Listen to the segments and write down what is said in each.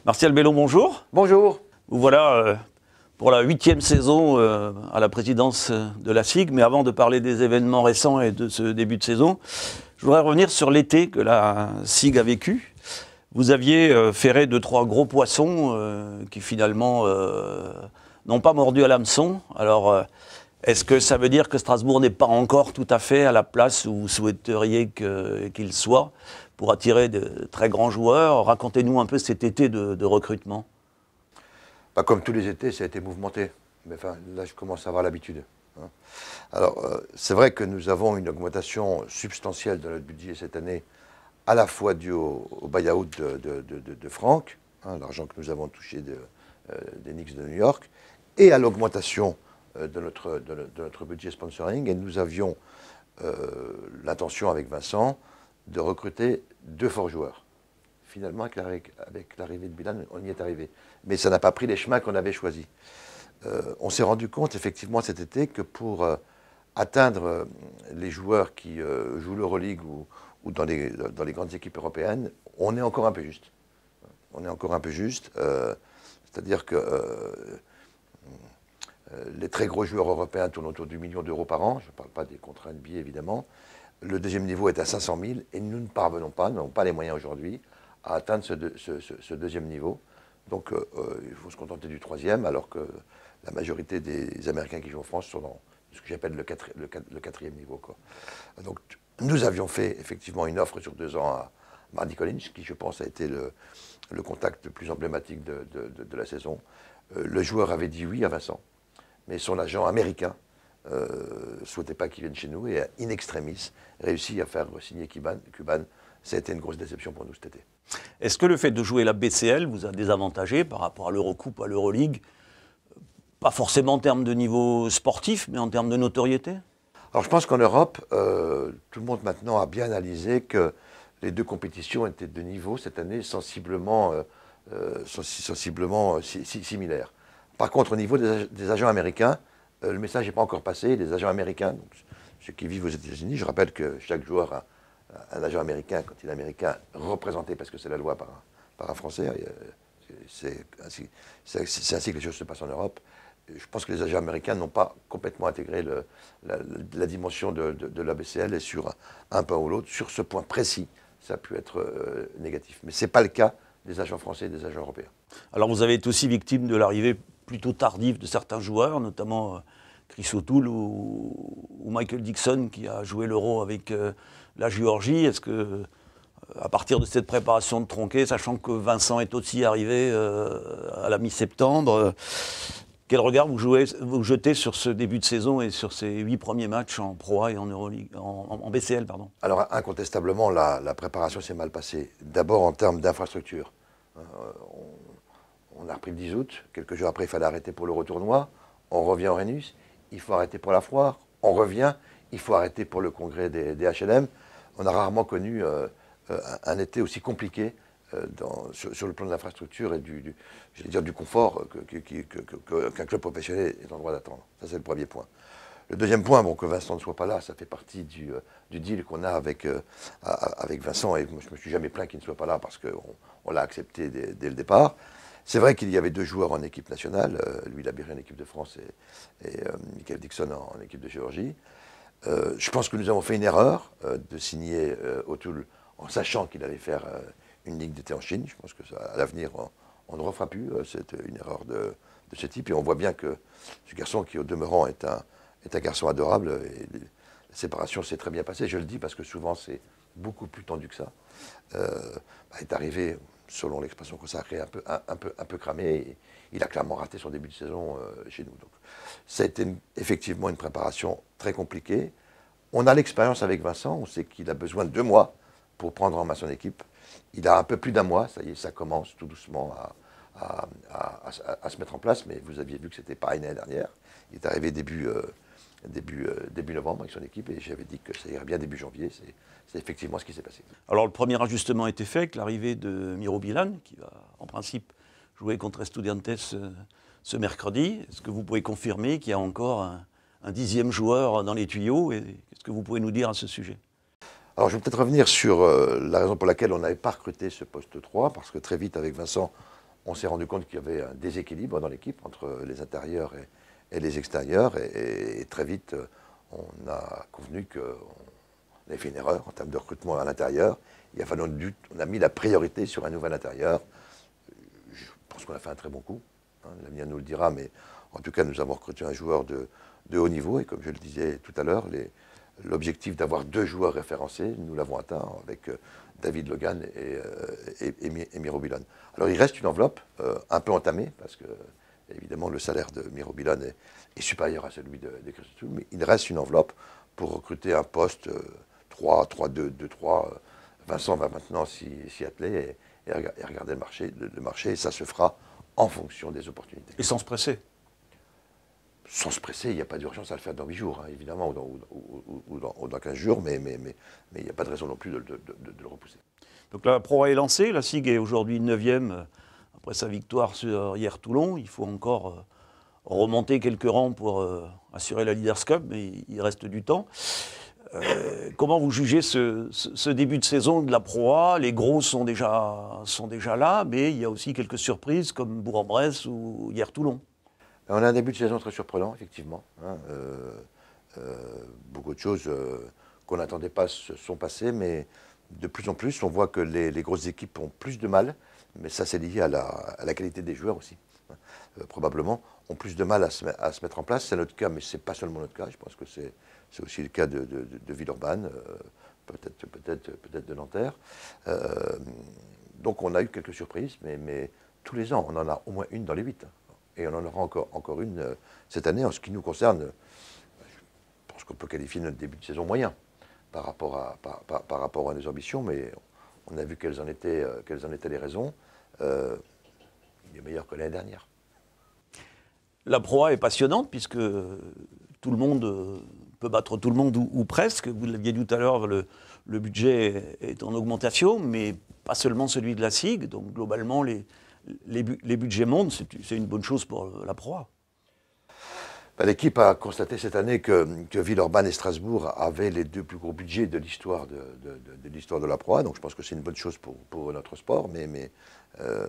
Martial Bello, bonjour. Bonjour. Vous voilà pour la 8e saison à la présidence de la SIG. Mais avant de parler des événements récents et de ce début de saison, je voudrais revenir sur l'été que la SIG a vécu. Vous aviez ferré 2-3 gros poissons qui finalement n'ont pas mordu à l'hameçon. Alors, est-ce que ça veut dire que Strasbourg n'est pas encore tout à fait à la place où vous souhaiteriez qu'il soit pour attirer de très grands joueurs? Racontez-nous un peu cet été de recrutement. Comme tous les étés, ça a été mouvementé. Mais enfin, là, je commence à avoir l'habitude. Alors, c'est vrai que nous avons une augmentation substantielle de notre budget cette année, à la fois due au buy-out de Franck, l'argent que nous avons touché des Knicks de New York, et à l'augmentation de notre budget sponsoring. Et nous avions l'intention avec Vincent de recruter 2 forts joueurs. Finalement, avec l'arrivée de Bilan, on y est arrivé. Mais ça n'a pas pris les chemins qu'on avait choisis. On s'est rendu compte, effectivement, cet été, que pour atteindre les joueurs qui jouent l'Euroleague ou dans les grandes équipes européennes, on est encore un peu juste. On est encore un peu juste. C'est-à-dire que les très gros joueurs européens tournent autour du million d'euros par an. Je ne parle pas des contrats NBA, évidemment. Le deuxième niveau est à 500 000 et nous ne parvenons pas, nous n'avons pas les moyens aujourd'hui à atteindre ce deuxième niveau. Donc il faut se contenter du troisième, alors que la majorité des Américains qui jouent en France sont dans ce que j'appelle le quatrième niveau, quoi. Donc nous avions fait effectivement une offre sur 2 ans à Mardy Collins, qui je pense a été le contact le plus emblématique de la saison. Le joueur avait dit oui à Vincent, mais son agent américain ne souhaitait pas qu'il vienne chez nous et a in extremis réussi à faire signer Cuban. Ça a été une grosse déception pour nous cet été. Est-ce que le fait de jouer la BCL vous a désavantagé par rapport à l'Eurocoupe, à l'Euroleague? Pas forcément en termes de niveau sportif, mais en termes de notoriété? Alors je pense qu'en Europe, tout le monde maintenant a bien analysé que les 2 compétitions étaient de niveau cette année sensiblement similaires. Par contre, au niveau des agents américains, le message n'est pas encore passé. Les agents américains, donc, ceux qui vivent aux États-Unis, je rappelle que chaque joueur a un agent américain, quand il est américain, représenté, parce que c'est la loi, par un Français. C'est ainsi que les choses se passent en Europe. Je pense que les agents américains n'ont pas complètement intégré la dimension de la BCL, et sur un point ou l'autre, sur ce point précis, ça a pu être négatif. Mais ce n'est pas le cas des agents français et des agents européens. Alors vous avez été aussi victime de l'arrivée plutôt tardive de certains joueurs, notamment Chris O'Toole ou Michael Dixon, qui a joué l'Euro avec la Géorgie. Est-ce que, à partir de cette préparation de tronqué, sachant que Vincent est aussi arrivé à la mi-septembre, quel regard vous jetez sur ce début de saison et sur ces 8 premiers matchs en Pro A et en Euroleague, en BCL, pardon? Alors incontestablement, la préparation s'est mal passée. D'abord en termes d'infrastructure. On a repris le 10 août, quelques jours après il fallait arrêter pour le retournoi, on revient au Rhenus, il faut arrêter pour la foire, on revient, il faut arrêter pour le congrès des HLM. On a rarement connu un été aussi compliqué sur le plan de l'infrastructure et du confort qu'un club professionnel est en droit d'attendre. Ça, c'est le premier point. Le deuxième point, que Vincent ne soit pas là, ça fait partie du deal qu'on a avec Vincent, et je ne me suis jamais plaint qu'il ne soit pas là parce qu'on l'a accepté dès le départ. C'est vrai qu'il y avait 2 joueurs en équipe nationale, Louis Labéry en équipe de France et Michael Dixon en équipe de Géorgie. Je pense que nous avons fait une erreur de signer O'Toole en sachant qu'il allait faire une ligue d'été en Chine. Je pense qu'à l'avenir, on ne refera plus. C'est une erreur de ce type. Et on voit bien que ce garçon, qui au demeurant est un garçon adorable, et la séparation s'est très bien passée. Je le dis parce que souvent c'est beaucoup plus tendu que ça. Est arrivé, selon l'expression consacrée, un peu cramé. Et il a clairement raté son début de saison chez nous. Donc, ça a été effectivement une préparation très compliquée. On a l'expérience avec Vincent. On sait qu'il a besoin de 2 mois pour prendre en main son équipe. Il a un peu plus d'1 mois. Ça y est, ça commence tout doucement à se mettre en place. Mais vous aviez vu que c'était pareil l'année dernière. Il est arrivé début novembre avec son équipe, et j'avais dit que ça irait bien début janvier. C'est effectivement ce qui s'est passé. Alors le premier ajustement a été fait avec l'arrivée de Miro Bilan, qui va en principe jouer contre Estudiantes ce mercredi. Est-ce que vous pouvez confirmer qu'il y a encore un 10e joueur dans les tuyaux, et qu'est-ce que vous pouvez nous dire à ce sujet? Alors je vais peut-être revenir sur la raison pour laquelle on n'avait pas recruté ce poste 3, parce que très vite avec Vincent, On s'est rendu compte qu'il y avait un déséquilibre dans l'équipe entre les intérieurs et les extérieurs. Et très vite, on a convenu qu'on avait fait une erreur en termes de recrutement à l'intérieur. On a mis la priorité sur un nouvel intérieur. Je pense qu'on a fait un très bon coup. Hein, l'avenir nous le dira, mais en tout cas, nous avons recruté un joueur de haut niveau. Et comme je le disais tout à l'heure, l'objectif d'avoir 2 joueurs référencés, nous l'avons atteint avec David Logan et Miro Bilan. Alors il reste une enveloppe un peu entamée, parce que évidemment le salaire de Miro Bilan est supérieur à celui de Christophe, mais il reste une enveloppe pour recruter un poste 3-2-3. Vincent va maintenant s'y atteler et regarder le marché, et ça se fera en fonction des opportunités. Et sans se presser. Sans se presser, il n'y a pas d'urgence à le faire dans 8 jours, hein, évidemment, ou dans 15 jours, mais il n'y a pas de raison non plus de le repousser. Donc la Pro A est lancée, la SIG est aujourd'hui 9e après sa victoire sur hier Toulon. Il faut encore remonter quelques rangs pour assurer la Leaders Cup, mais il reste du temps. Comment vous jugez ce début de saison de la Pro A? Les gros sont déjà là, mais il y a aussi quelques surprises comme Bourg-en-Bresse ou hier Toulon. On a un début de saison très surprenant, effectivement. Hein, beaucoup de choses qu'on n'attendait pas se sont passées, mais de plus en plus, on voit que les grosses équipes ont plus de mal, mais ça c'est lié à la qualité des joueurs aussi. Probablement, ont plus de mal à se mettre en place. C'est notre cas, mais ce n'est pas seulement notre cas. Je pense que c'est aussi le cas de Villeurbanne, peut-être de Nanterre. Donc on a eu quelques surprises, mais tous les ans, on en a au moins une dans les 8. Et on en aura encore une cette année. En ce qui nous concerne, je pense qu'on peut qualifier notre début de saison moyen par rapport à nos ambitions, mais on a vu quelles en étaient les raisons. Il est meilleur que l'année dernière. La Pro A est passionnante puisque tout le monde peut battre tout le monde ou presque. Vous l'aviez dit tout à l'heure, le budget est en augmentation, mais pas seulement celui de la SIG. Donc globalement, les budgets montent, c'est une bonne chose pour la Pro A. L'équipe a constaté cette année que Villeurbanne et Strasbourg avaient les 2 plus gros budgets de l'histoire de la Pro A. Donc je pense que c'est une bonne chose pour notre sport. Mais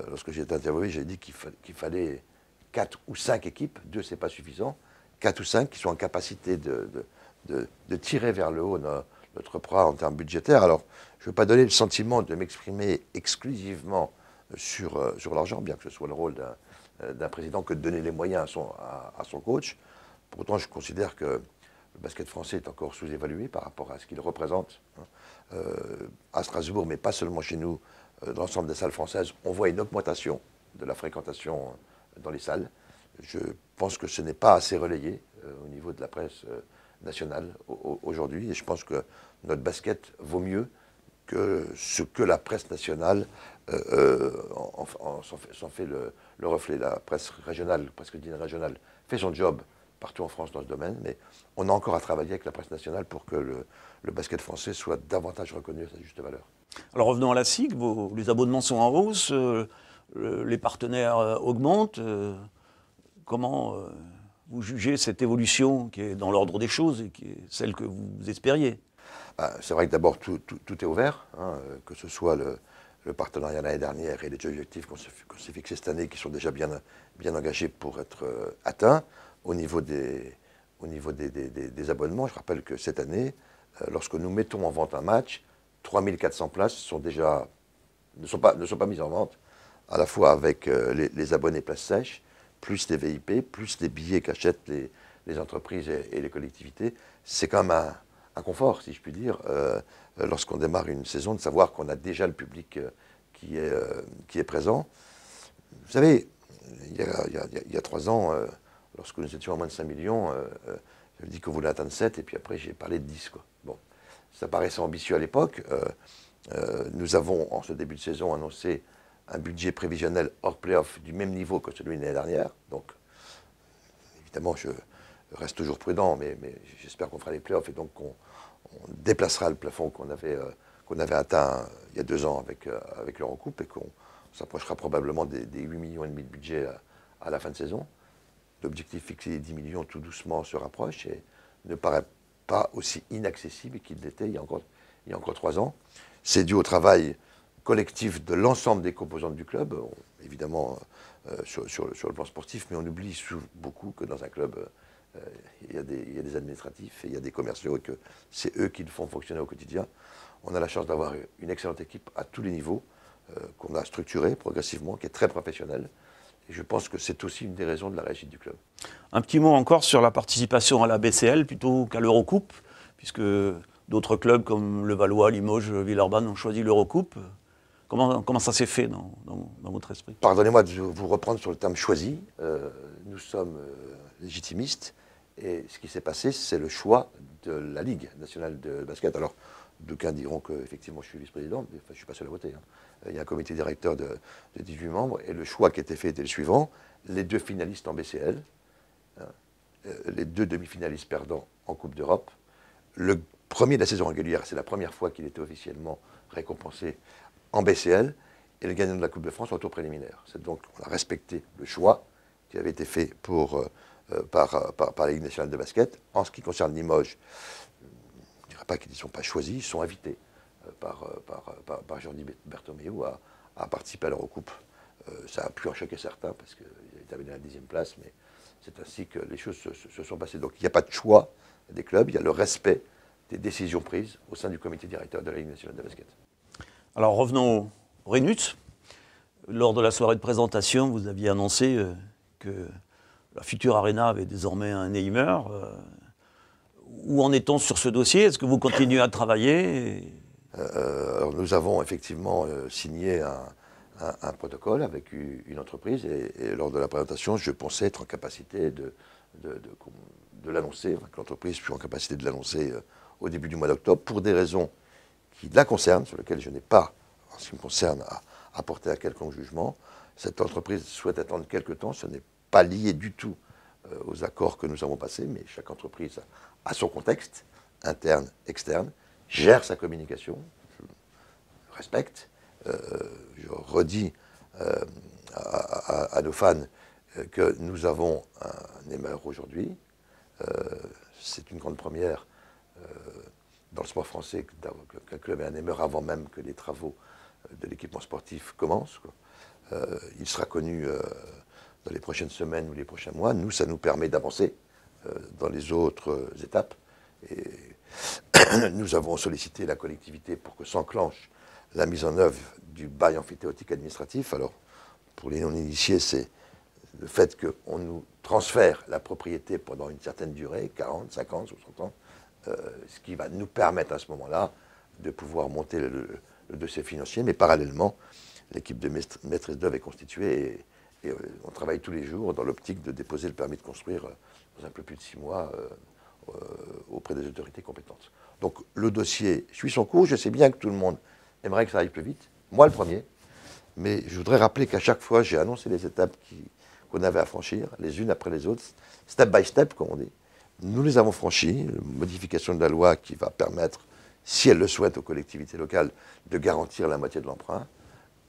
lorsque j'ai été interviewé, j'ai dit qu'il fallait 4 ou 5 équipes. 2, ce n'est pas suffisant. 4 ou 5 qui sont en capacité de tirer vers le haut notre Pro A en termes budgétaires. Alors, je ne veux pas donner le sentiment de m'exprimer exclusivement sur l'argent, bien que ce soit le rôle d'un président que de donner les moyens à son coach. Pour autant, je considère que le basket français est encore sous-évalué par rapport à ce qu'il représente à Strasbourg, mais pas seulement chez nous, dans l'ensemble des salles françaises. On voit une augmentation de la fréquentation dans les salles. Je pense que ce n'est pas assez relayé au niveau de la presse nationale aujourd'hui, et je pense que notre basket vaut mieux que ce que la presse nationale s'en fait le reflet. La presse régionale, presse quotidienne régionale, fait son job partout en France dans ce domaine, mais on a encore à travailler avec la presse nationale pour que le basket français soit davantage reconnu à sa juste valeur. Alors revenons à la SIG, les abonnements sont en hausse, les partenaires augmentent. Comment vous jugez cette évolution qui est dans l'ordre des choses et qui est celle que vous espériez? C'est vrai que d'abord tout est ouvert, hein, que ce soit le partenariat l'année dernière et les objectifs qu'on s'est fixés cette année qui sont déjà bien engagés pour être atteints. Au niveau des abonnements, je rappelle que cette année, lorsque nous mettons en vente un match, 3400 places ne sont pas mises en vente, à la fois avec les abonnés places sèches, plus les VIP, plus les billets qu'achètent les entreprises et les collectivités. C'est quand même un confort, si je puis dire, lorsqu'on démarre une saison, de savoir qu'on a déjà le public qui est présent. Vous savez, il y a 3 ans, lorsque nous étions à moins de 5 millions, j'avais dit qu'on voulait atteindre 7, et puis après j'ai parlé de 10. Quoi. Bon, ça paraissait ambitieux à l'époque. Nous avons, en ce début de saison, annoncé un budget prévisionnel hors play-off du même niveau que celui de l'année dernière. Donc, évidemment, je reste toujours prudent, mais j'espère qu'on fera les play-offs, et donc on déplacera le plafond qu'on avait atteint il y a 2 ans avec l'Eurocoupe, et qu'on s'approchera probablement des 8,5 millions de budget à la fin de saison. L'objectif fixé des 10 millions tout doucement se rapproche et ne paraît pas aussi inaccessible qu'il l'était il y a encore 3 ans. C'est dû au travail collectif de l'ensemble des composantes du club, évidemment sur le plan sportif, mais on oublie beaucoup que dans un club, il y a des administratifs et il y a des commerciaux et que c'est eux qui le font fonctionner au quotidien. On a la chance d'avoir une excellente équipe à tous les niveaux, qu'on a structurée progressivement, qui est très professionnelle. Et je pense que c'est aussi une des raisons de la réussite du club. Un petit mot encore sur la participation à la BCL plutôt qu'à l'Eurocoupe, puisque d'autres clubs comme le Valois, Limoges, Villeurbanne ont choisi l'Eurocoupe. Comment ça s'est fait dans votre esprit? Pardonnez-moi de vous reprendre sur le terme choisi. Nous sommes légitimistes et ce qui s'est passé, c'est le choix de la Ligue nationale de basket. Alors, d'aucuns diront qu'effectivement je suis vice-président, mais je ne suis pas seul à voter. Il y a un comité directeur de 18 membres et le choix qui a été fait était le suivant. Les 2 finalistes en BCL, les 2 demi-finalistes perdants en Coupe d'Europe. Le premier de la saison régulière, c'est la première fois qu'il était officiellement récompensé en BCL, et le gagnant de la Coupe de France au tour préliminaire. C'est donc, on a respecté le choix qui avait été fait par la Ligue nationale de basket. En ce qui concerne Limoges, je ne dirais pas qu'ils ne sont pas choisis, ils sont invités par Jordi Bertomeu à participer à l'Eurocoupe. Ça a pu en choquer certains, parce qu'il était à la 10e place, mais c'est ainsi que les choses se sont passées. Donc il n'y a pas de choix des clubs, il y a le respect des décisions prises au sein du comité directeur de la Ligue nationale de basket. Alors revenons au Rhenus. Lors de la soirée de présentation, vous aviez annoncé que la future Arena avait désormais un Neimer. Où en est-on sur ce dossier? Est-ce que vous continuez à travailler? Alors nous avons effectivement signé un protocole avec une entreprise et lors de la présentation, je pensais être en capacité de l'annoncer, que l'entreprise soit en capacité de l'annoncer au début du mois d'octobre pour des raisons qui la concernent, sur lesquelles je n'ai pas, en ce qui me concerne, à apporter un quelconque jugement. Cette entreprise souhaite attendre quelques temps, ce n'est pas lié du tout aux accords que nous avons passés, mais chaque entreprise a son contexte, interne, externe, gère sa communication, je respecte. Je redis à nos fans que nous avons un Neimer aujourd'hui. C'est une grande première dans le sport français qu'un club ait un Neimer avant même que les travaux de l'équipement sportif commencent. Il sera connu dans les prochaines semaines ou les prochains mois. Nous, ça nous permet d'avancer dans les autres étapes. Et nous avons sollicité la collectivité pour que s'enclenche la mise en œuvre du bail emphytéotique administratif. Alors, pour les non-initiés, c'est le fait qu'on nous transfère la propriété pendant une certaine durée, 40, 50, 60 ans, ce qui va nous permettre à ce moment-là de pouvoir monter le dossier financier. Mais parallèlement, l'équipe de maîtrise d'œuvre est constituée et on travaille tous les jours dans l'optique de déposer le permis de construire dans un peu plus de 6 mois auprès des autorités compétentes. Donc le dossier suit son cours. Je sais bien que tout le monde aimerait que ça aille plus vite, moi le premier, mais je voudrais rappeler qu'à chaque fois, j'ai annoncé les étapes qu'on avait à franchir, les unes après les autres, step by step, comme on dit. Nous les avons franchis, modification de la loi qui va permettre, si elle le souhaite aux collectivités locales, de garantir la moitié de l'emprunt,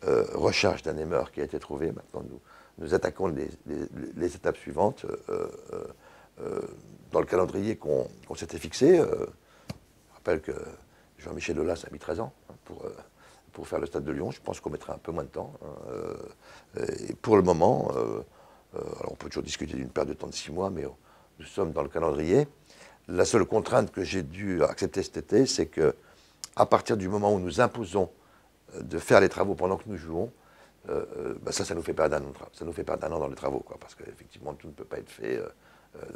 recharge d'un Neimer qui a été trouvé, maintenant nous attaquons les étapes suivantes dans le calendrier qu'on s'était fixé. Je rappelle que Jean-Michel Aulas a mis 13 ans pour faire le stade de Lyon. Je pense qu'on mettra un peu moins de temps. Et pour le moment, alors on peut toujours discuter d'une perte de temps de 6 mois, mais nous sommes dans le calendrier. La seule contrainte que j'ai dû accepter cet été, c'est qu'à partir du moment où nous imposons de faire les travaux pendant que nous jouons, ça nous fait perdre un an. Ça nous fait perdre un an dans les travaux, parce qu'effectivement, tout ne peut pas être fait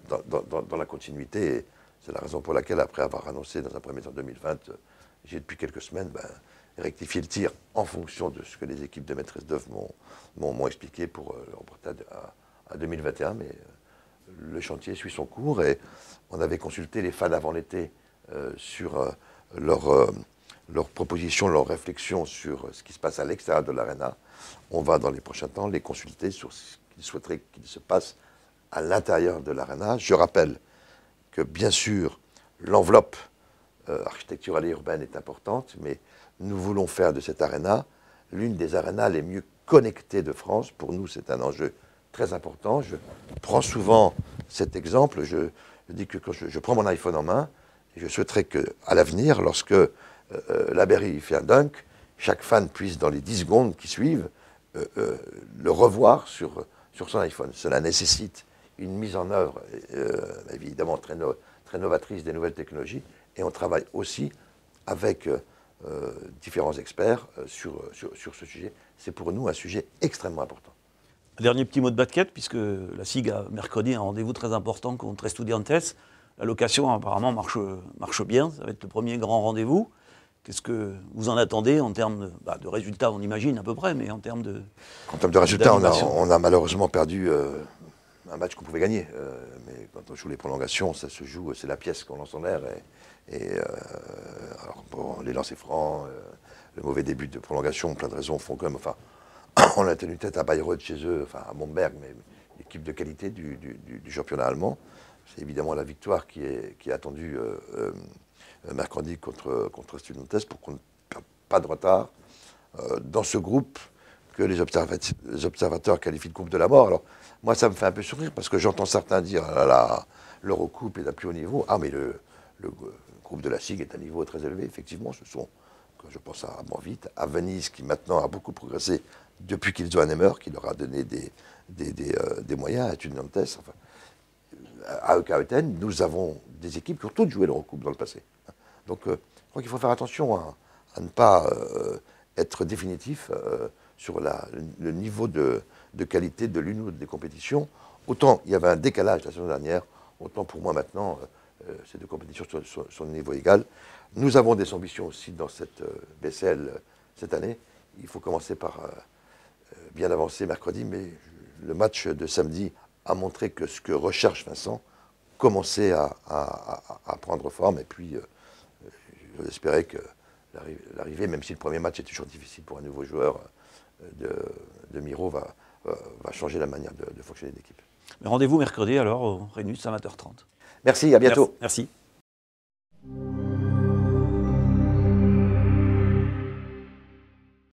dans la continuité. C'est la raison pour laquelle, après avoir annoncé dans un premier temps 2020, j'ai depuis quelques semaines rectifié le tir en fonction de ce que les équipes de maîtrise d'œuvre m'ont expliqué pour le reporter à 2021. Mais le chantier suit son cours et on avait consulté les fans avant l'été sur leurs propositions, leurs réflexions sur ce qui se passe à l'extérieur de l'Arena. On va dans les prochains temps les consulter sur ce qu'ils souhaiteraient qu'il se passe à l'intérieur de l'Arena. Je rappelle que bien sûr l'enveloppe architecturale et urbaine est importante, mais nous voulons faire de cette Arena l'une des arénas les mieux connectées de France. Pour nous, c'est un enjeu très important. Je prends souvent cet exemple. Je dis que quand je prends mon iPhone en main, je souhaiterais qu'à l'avenir, lorsque la Berry fait un dunk, chaque fan puisse, dans les 10 secondes qui suivent, le revoir sur son iPhone. Cela nécessite une mise en œuvre, évidemment, très novatrice des nouvelles technologies. Et on travaille aussi avec différents experts sur ce sujet. C'est pour nous un sujet extrêmement important. Dernier petit mot de basket, puisque la SIG a mercredi un rendez-vous très important contre Estudiantes. La location apparemment marche bien, ça va être le premier grand rendez-vous. Qu'est-ce que vous en attendez en termes de résultats, on imagine à peu près, mais en termes de... En termes de résultats, on a malheureusement perdu un match qu'on pouvait gagner. Mais quand on joue les prolongations, ça se joue, c'est la pièce qu'on lance en l'air. Alors, bon, les lancers francs, le mauvais début de prolongation, plein de raisons font comme... Enfin, on a tenu tête à Bayreuth chez eux, enfin à Momberg, mais l'équipe de qualité du championnat allemand. C'est évidemment la victoire qui est attendue mercredi contre Estudiantes pour qu'on ne perde pas de retard dans ce groupe que les observateurs qualifient de groupe de la mort. Alors, moi, ça me fait un peu sourire parce que j'entends certains dire « Ah là là, l'Eurocoupe est à plus haut niveau ». Ah, mais le groupe de la SIG est à un niveau très élevé. Effectivement, ce sont, quand je pense à Morvit, à Venise, qui maintenant a beaucoup progressé depuis qu'ils ont un Nemmer, qui leur a donné des moyens, à Estudiantes, enfin, à EK nous avons des équipes qui ont toutes joué l'Eurocoupe dans le passé. Donc, je crois qu'il faut faire attention à ne pas être définitif sur le niveau de qualité de l'une ou des compétitions. Autant il y avait un décalage la saison dernière, autant pour moi maintenant, ces deux compétitions sont de niveau égal. Nous avons des ambitions aussi dans cette BCL cette année. Il faut commencer par bien avancer mercredi, mais le match de samedi a montré que ce que recherche Vincent commençait à prendre forme. Et puis, j'espérais que l'arrivée, même si le premier match est toujours difficile pour un nouveau joueur de Miro, va changer la manière de fonctionner d'équipe. Rendez-vous mercredi alors au Rhenus à 20h30. Merci, à bientôt. Merci.